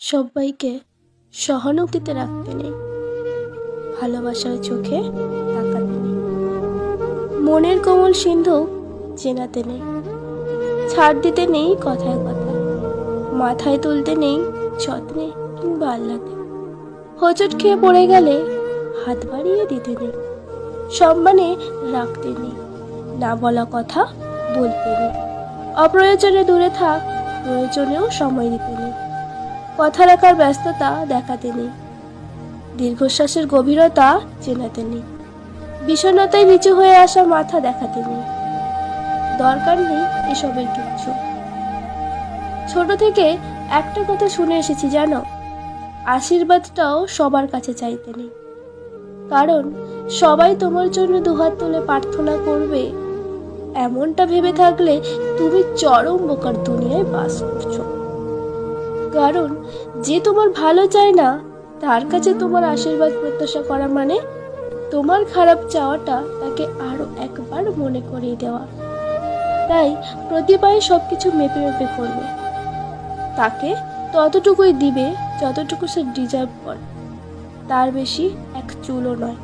সবাইকে সহানুভূতিতে রাখতে নেই, ভালোবাসার চোখে তাকাতে নেই, মনের কোমল সিন্ধু চেনাতে নেই, ছাড় দিতে নেই কথায় কথায়, মাথায় তুলতে নেই যত্নে কিংবা আহ্লাদে, হোঁচট খেয়ে পড়ে গেলে হাত বাড়িয়ে দিতে নেই, সম্মানে রাখতে নেই, না বলা কথা বলতে নেই, অপ্রয়োজনে দূরে থাক, প্রয়োজনেও সময় দিতে নেই, কথা রাখার ব্যস্ততা দেখাতে নেই, দীর্ঘশ্বাসের গভীরতা চেনাতে নেই, বিষণ্ণতায় নিচু হয়ে আসা মাথা দেখাতে নেই। দরকার নেই এসবের কিচ্ছু। ছোট থেকে একটা কথা শুনে এসেছি জানো, আশীর্বাদটাও সবার কাছে চাইতে নেই, কারণ সবাই তোমার জন্য দুহাত তুলে প্রার্থনা করবে এমনটা ভেবে থাকলে তুমি চরম বোকার দুনিয়ায় বাস করছো। কারণ যে তোমার ভালো চায় না তার কাছে তোমার আশীর্বাদ প্রত্যাশা করা মানে তোমার খারাপ চাওয়াটা তাকে আরো একবার মনে করিয়ে দেওয়া। তাই প্রতিবারে সবকিছু মেপে মেপে করবে, তাকে ততটুকুই দিবে যতটুকু সে ডিজার্ভ করে, তার বেশি এক চুলও নয়।